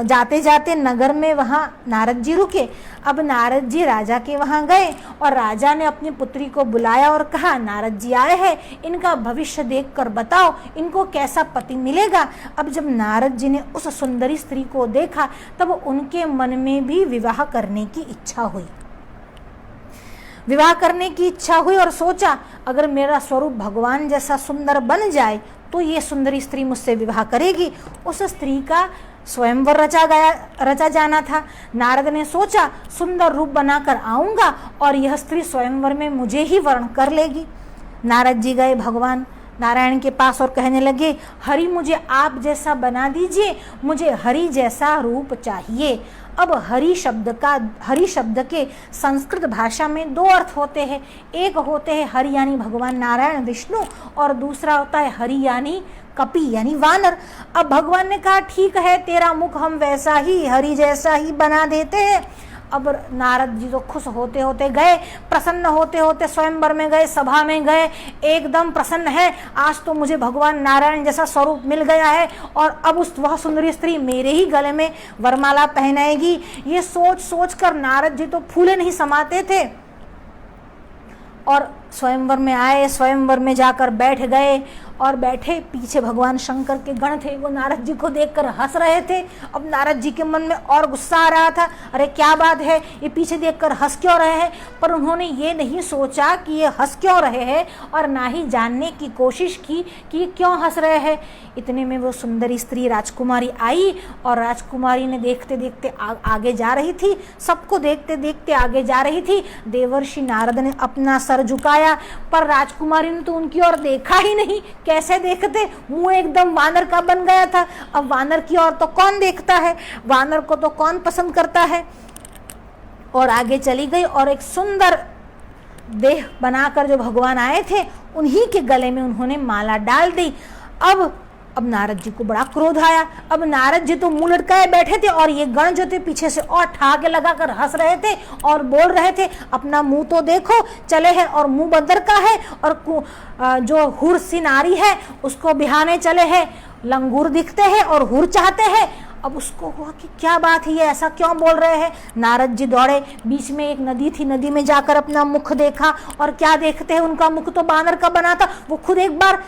जाते जाते नगर में वहाँ नारद जी रुके। अब नारद जी राजा के वहाँ गए और राजा ने अपनी पुत्री को बुलाया और कहा नारद जी आए हैं, इनका भविष्य देखकर बताओ इनको कैसा पति मिलेगा। अब जब नारद जी ने उस सुंदरी स्त्री को देखा तब उनके मन में भी विवाह करने की इच्छा हुई, विवाह करने की इच्छा हुई और सोचा अगर मेरा स्वरूप भगवान जैसा सुंदर बन जाए तो ये सुंदरी स्त्री मुझसे विवाह करेगी। उस स्त्री का स्वयंवर रचा जाना था। नारद ने सोचा सुंदर रूप बनाकर आऊंगा और यह स्त्री स्वयंवर में मुझे ही वर्ण कर लेगी। नारद जी गए भगवान नारायण के पास और कहने लगे हरि मुझे आप जैसा बना दीजिए, मुझे हरि जैसा रूप चाहिए। अब हरि शब्द के संस्कृत भाषा में दो अर्थ होते हैं, एक होते हैं हरि यानी भगवान नारायण विष्णु और दूसरा होता है हरि यानी कपि यानी वानर। अब भगवान ने कहा ठीक है तेरा मुख हम वैसा ही हरि जैसा ही बना देते हैं। अब नारद जी तो खुश होते होते गए, प्रसन्न होते होते स्वयंवर में गए, सभा में गए, एकदम प्रसन्न है, आज तो मुझे भगवान नारायण जैसा स्वरूप मिल गया है और अब वह सुंदरी स्त्री मेरे ही गले में वरमाला पहनाएगी। ये सोच सोच कर नारद जी तो फूले नहीं समाते थे और स्वयंवर में आए, स्वयंवर में जाकर बैठ गए और बैठे पीछे भगवान शंकर के गण थे, वो नारद जी को देखकर हंस रहे थे। अब नारद जी के मन में और गुस्सा आ रहा था, अरे क्या बात है ये पीछे देखकर हंस क्यों रहे हैं। पर उन्होंने ये नहीं सोचा कि ये हंस क्यों रहे हैं और ना ही जानने की कोशिश की कि क्यों हंस रहे हैं। इतने में वो सुंदरी स्त्री राजकुमारी आई और राजकुमारी ने देखते देखते आगे जा रही थी, सबको देखते देखते आगे जा रही थी। देवर्षि नारद ने अपना सर झुकाया पर राजकुमारी ने तो उनकी ओर देखा ही नहीं। कैसे देखते, मुंह एकदम वानर का बन गया था। अब वानर की ओर तो कौन देखता है, वानर को तो कौन पसंद करता है। और आगे चली गई और एक सुंदर देह बनाकर जो भगवान आए थे उन्हीं के गले में उन्होंने माला डाल दी। अब नारद जी को बड़ा क्रोध आया। अब नारद जी तो मुंह लटकाए बैठे थे और ये गण जो थे पीछे से और ठाके लगाकर हंस रहे थे और बोल रहे थे अपना मुंह तो देखो, चले हैं और मुंह बंदर का है और जो हुर सी नारी है उसको बिहाने चले हैं, लंगूर दिखते हैं और हुर चाहते हैं। अब उसको हुआ कि क्या बात है, ये ऐसा क्यों बोल रहे हैं। नारद जी दौड़े, बीच में एक नदी थी, नदी में जाकर अपना मुख देखा और क्या देखते हैं, उनका मुख तो बानर का बना था। वो खुद एक बार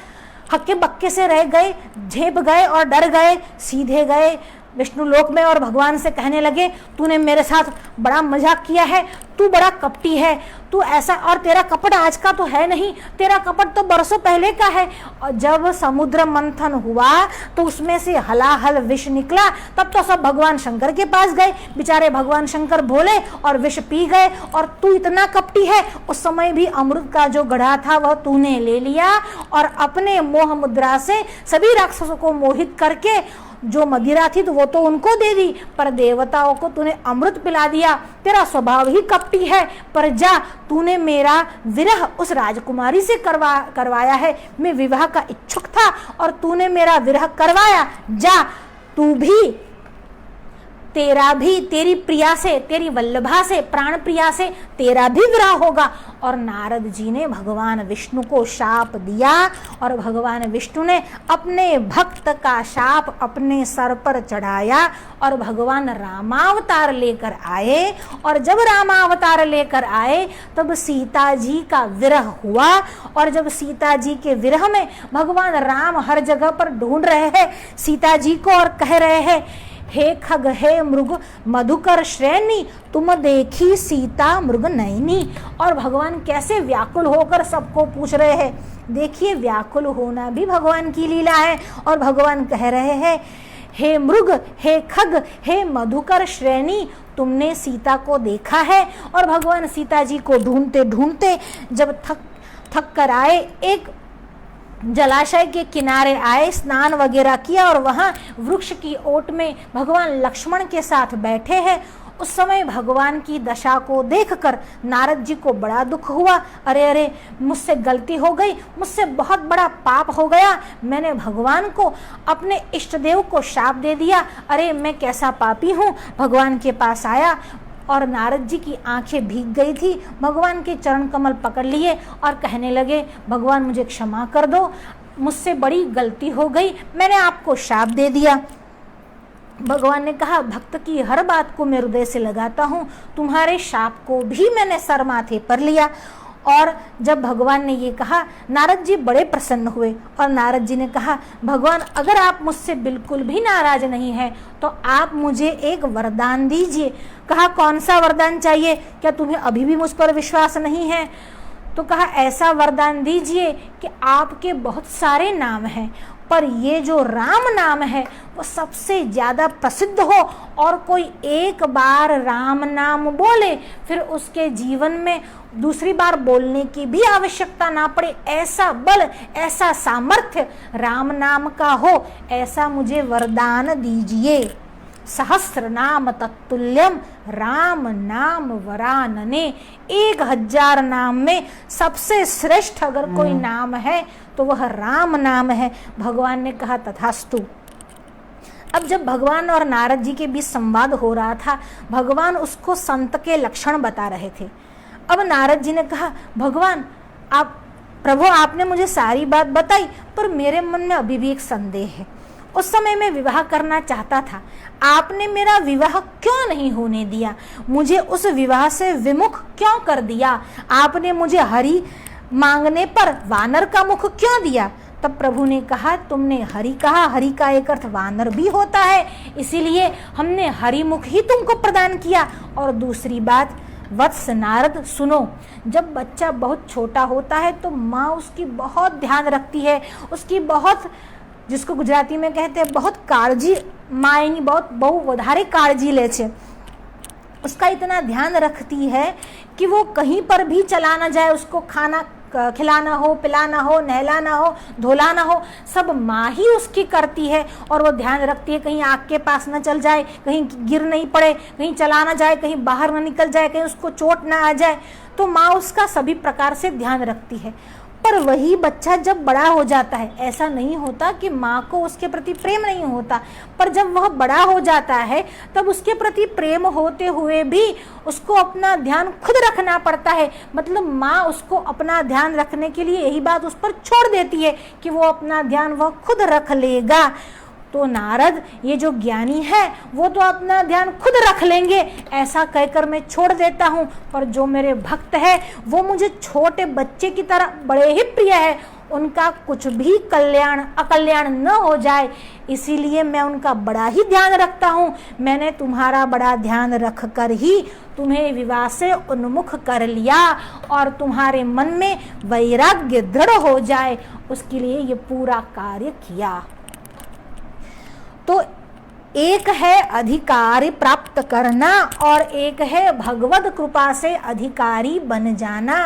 हक्के बक्के से रह गए, झेप गए और डर गए, सीधे गए विष्णु लोक में और भगवान से कहने लगे तूने मेरे साथ बड़ा मजाक किया है, तू बड़ा कपटी है, तू ऐसा, और तेरा कपट आज का तो है नहीं, तेरा कपट तो बरसों पहले का है। और जब समुद्र मंथन हुआ तो उसमें से हलाहल विष निकला, तब तो सब भगवान शंकर के पास गए, बेचारे भगवान शंकर भोले और विष पी गए। और तू इतना कपटी है, उस समय भी अमृत का जो गढ़ा था वह तूने ले लिया और अपने मोह मुद्रा से सभी राक्षसों को मोहित करके जो मदिरा थी तो वो तो उनको दे दी, पर देवताओं को तूने अमृत पिला दिया। तेरा स्वभाव ही कपटी है, पर जा, तूने मेरा विरह उस राजकुमारी से करवाया है। मैं विवाह का इच्छुक था और तूने मेरा विरह करवाया, जा तू भी तेरा भी, तेरी प्रिया से, तेरी वल्लभा से, प्राण प्रिया से तेरा भी विरह होगा। और नारद जी ने भगवान विष्णु को शाप दिया और भगवान विष्णु ने अपने भक्त का शाप अपने सर पर चढ़ाया और भगवान रामावतार लेकर आए। और जब रामावतार लेकर आए तब सीता जी का विरह हुआ। और जब सीता जी के विरह में भगवान राम हर जगह पर ढूंढ रहे हैं सीता जी को और कह रहे हैं, हे खग हे मृग मधुकर श्रेणी तुम देखी सीता मृग नयनी। और भगवान कैसे व्याकुल होकर सबको पूछ रहे हैं। देखिए, व्याकुल होना भी भगवान की लीला है। और भगवान कह रहे हैं, हे मृग, हे खग, हे मधुकर श्रेणी तुमने सीता को देखा है। और भगवान सीता जी को ढूंढते ढूंढते जब थक कर आए, एक जलाशय के किनारे आए, स्नान वगैरह किया और वहां वृक्ष की ओट में भगवान लक्ष्मण के साथ बैठे हैं। उस समय भगवान की दशा को देखकर नारद जी को बड़ा दुख हुआ। अरे अरे, मुझसे गलती हो गई, मुझसे बहुत बड़ा पाप हो गया, मैंने भगवान को, अपने इष्ट देव को शाप दे दिया। अरे मैं कैसा पापी हूँ। भगवान के पास आया और नारद जी की आंखें भीग गई थी। भगवान के चरण कमल पकड़ लिए और कहने लगे, भगवान मुझे क्षमा कर दो, मुझसे बड़ी गलती हो गई, मैंने आपको शाप दे दिया। भगवान ने कहा, भक्त की हर बात को मैं हृदय से लगाता हूँ, तुम्हारे शाप को भी मैंने सर माथे पर लिया। और जब भगवान ने ये कहा, नारद जी बड़े प्रसन्न हुए और नारद जी ने कहा, भगवान अगर आप मुझसे बिल्कुल भी नाराज नहीं हैं तो आप मुझे एक वरदान दीजिए। कहा, कौन सा वरदान चाहिए, क्या तुम्हें अभी भी मुझ पर विश्वास नहीं है? तो कहा, ऐसा वरदान दीजिए कि आपके बहुत सारे नाम हैं पर ये जो राम नाम है वो सबसे ज़्यादा प्रसिद्ध हो और कोई एक बार राम नाम बोले फिर उसके जीवन में दूसरी बार बोलने की भी आवश्यकता ना पड़े, ऐसा बल, ऐसा सामर्थ्य राम नाम का हो, ऐसा मुझे वरदान दीजिए। सहस्र नाम तत्तुल्यम राम नाम वरानने। 1000 नाम में सबसे श्रेष्ठ अगर कोई नाम है तो वह राम नाम है। भगवान ने कहा, तथास्तु। अब जब भगवान और नारद जी के बीच संवाद हो रहा था, भगवान उसको संत के लक्षण बता रहे थे। अब नारद जी ने कहा, भगवान प्रभु आपने मुझे सारी बात बताई पर मेरे मन में अभी भी एक संदेह है। उस समय मैं विवाह करना चाहता था, आपने मेरा विवाह क्यों नहीं होने दिया, मुझे उस विवाह से विमुख क्यों कर दिया, आपने मुझे हरि मांगने पर वानर का मुख क्यों दिया? तब प्रभु ने कहा, तुमने हरि कहा, हरि का एक अर्थ वानर भी होता है, इसीलिए हमने हरि मुख ही तुमको प्रदान किया। और दूसरी बात, वत्स नारद सुनो, जब बच्चा बहुत छोटा होता है तो माँ उसकी बहुत ध्यान रखती है, उसकी बहुत, जिसको गुजराती में कहते हैं बहुत काळजी, मायनी बहुत बहु વધારે काळजी ले छे, उसका इतना ध्यान रखती है कि वो कहीं पर भी चला ना जाए, उसको खाना खिलाना हो, पिलाना हो, नहलाना हो, धोलाना हो, सब माँ ही उसकी करती है। और वो ध्यान रखती है कहीं आग के पास न चल जाए, कहीं गिर नहीं पड़े, कहीं चला ना जाए, कहीं बाहर ना निकल जाए, कहीं उसको चोट ना आ जाए, तो माँ उसका सभी प्रकार से ध्यान रखती है। पर वही बच्चा जब बड़ा हो जाता है, ऐसा नहीं होता कि माँ को उसके प्रति प्रेम नहीं होता, पर जब वह बड़ा हो जाता है तब उसके प्रति प्रेम होते हुए भी उसको अपना ध्यान खुद रखना पड़ता है। मतलब माँ उसको अपना ध्यान रखने के लिए यही बात उस पर छोड़ देती है कि वो अपना ध्यान वह खुद रख लेगा। तो नारद, ये जो ज्ञानी है वो तो अपना ध्यान खुद रख लेंगे, ऐसा कहकर मैं छोड़ देता हूँ, पर जो मेरे भक्त है वो मुझे छोटे बच्चे की तरह बड़े ही प्रिय है, उनका कुछ भी कल्याण अकल्याण न हो जाए, इसीलिए मैं उनका बड़ा ही ध्यान रखता हूँ। मैंने तुम्हारा बड़ा ध्यान रख कर ही तुम्हें विवाह से उन्मुख कर लिया और तुम्हारे मन में वैराग्य दृढ़ हो जाए, उसके लिए ये पूरा कार्य किया। तो एक है अधिकारी प्राप्त करना और एक है भगवत कृपा से अधिकारी बन जाना।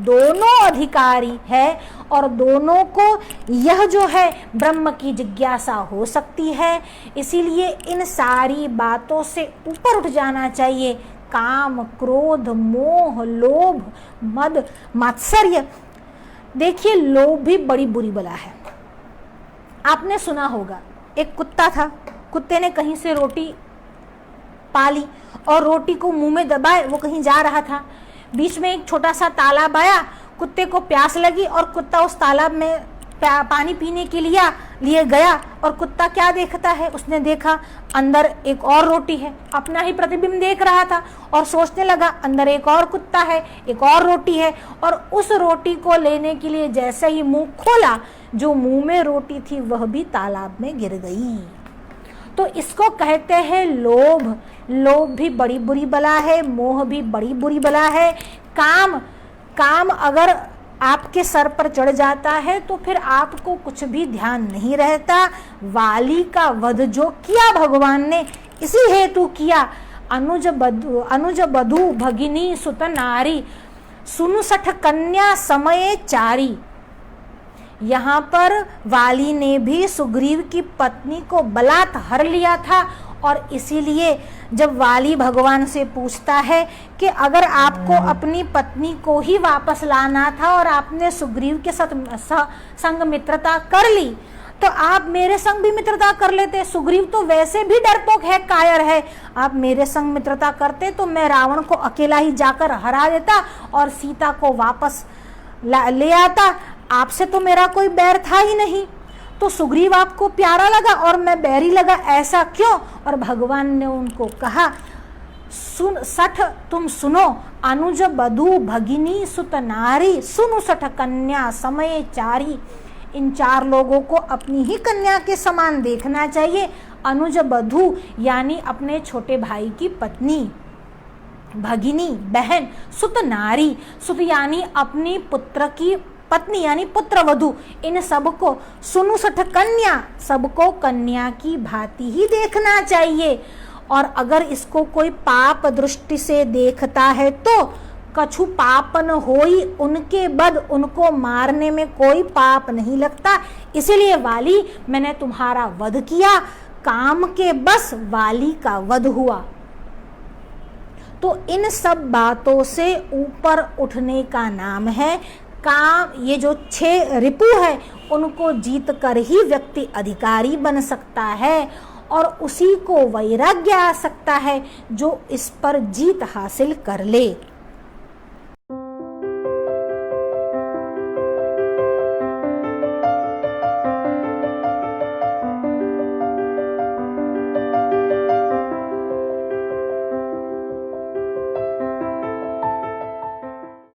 दोनों अधिकारी है और दोनों को यह जो है ब्रह्म की जिज्ञासा हो सकती है, इसीलिए इन सारी बातों से ऊपर उठ जाना चाहिए। काम, क्रोध, मोह, लोभ, मद, मात्सर्य। देखिए, लोभ भी बड़ी बुरी बला है। आपने सुना होगा, एक कुत्ता था, कुत्ते ने कहीं से रोटी पा ली और रोटी को मुंह में दबाए वो कहीं जा रहा था। बीच में एक छोटा सा तालाब आया, कुत्ते को प्यास लगी और कुत्ता उस तालाब में पानी पीने के लिए गया। और कुत्ता क्या देखता है, उसने देखा अंदर एक और रोटी है, अपना ही प्रतिबिंब देख रहा था और सोचने लगा अंदर एक और कुत्ता है, एक और रोटी है। और उस रोटी को लेने के लिए जैसे ही मुंह खोला, जो मुंह में रोटी थी वह भी तालाब में गिर गई। तो इसको कहते हैं लोभ। लोभ भी बड़ी बुरी बला है, मोह भी बड़ी बुरी बला है। काम अगर आपके सर पर चढ़ जाता है तो फिर आपको कुछ भी ध्यान नहीं रहता। वाली का वध जो किया भगवान ने, इसी हेतु किया। अनुज बधू भगिनी सुत नारी, सुनु सठ कन्या समय चारी। यहाँ पर वाली ने भी सुग्रीव की पत्नी को बलात् हर लिया था। और इसीलिए जब वाली भगवान से पूछता है कि अगर आपको अपनी पत्नी को ही वापस लाना था और आपने सुग्रीव के साथ संग मित्रता कर ली, तो आप मेरे संग भी मित्रता कर लेते। सुग्रीव तो वैसे भी डरपोक है, कायर है, आप मेरे संग मित्रता करते तो मैं रावण को अकेला ही जाकर हरा देता और सीता को वापस ले आता। आपसे तो मेरा कोई बैर था ही नहीं, तो सुग्रीव आपको प्यारा लगा और मैं बैरी लगा, ऐसा क्यों? और भगवान ने उनको कहा, सठ तुम सुनो, अनुज बधू भगिनी सुत नारी, सुनु सठ कन्या समय चारी। इन 4 लोगों को अपनी ही कन्या के समान देखना चाहिए। अनुज बधू यानी अपने छोटे भाई की पत्नी, भगिनी बहन, सुत नारी, सुत यानी अपनी पुत्र की पत्नी यानी पुत्र वधू। इन सबको सुनु सठ कन्या, सबको कन्या की भांति ही देखना चाहिए। और अगर इसको कोई पाप दृष्टि से देखता है तो कछु पाप न होई उनके बद, उनको मारने में कोई पाप नहीं लगता। इसीलिए वाली मैंने तुम्हारा वध किया, काम के बस वाली का वध हुआ। तो इन सब बातों से ऊपर उठने का नाम है काम। ये जो 6 रिपु है उनको जीत कर ही व्यक्ति अधिकारी बन सकता है और उसी को वैराग्य आ सकता है जो इस पर जीत हासिल कर ले।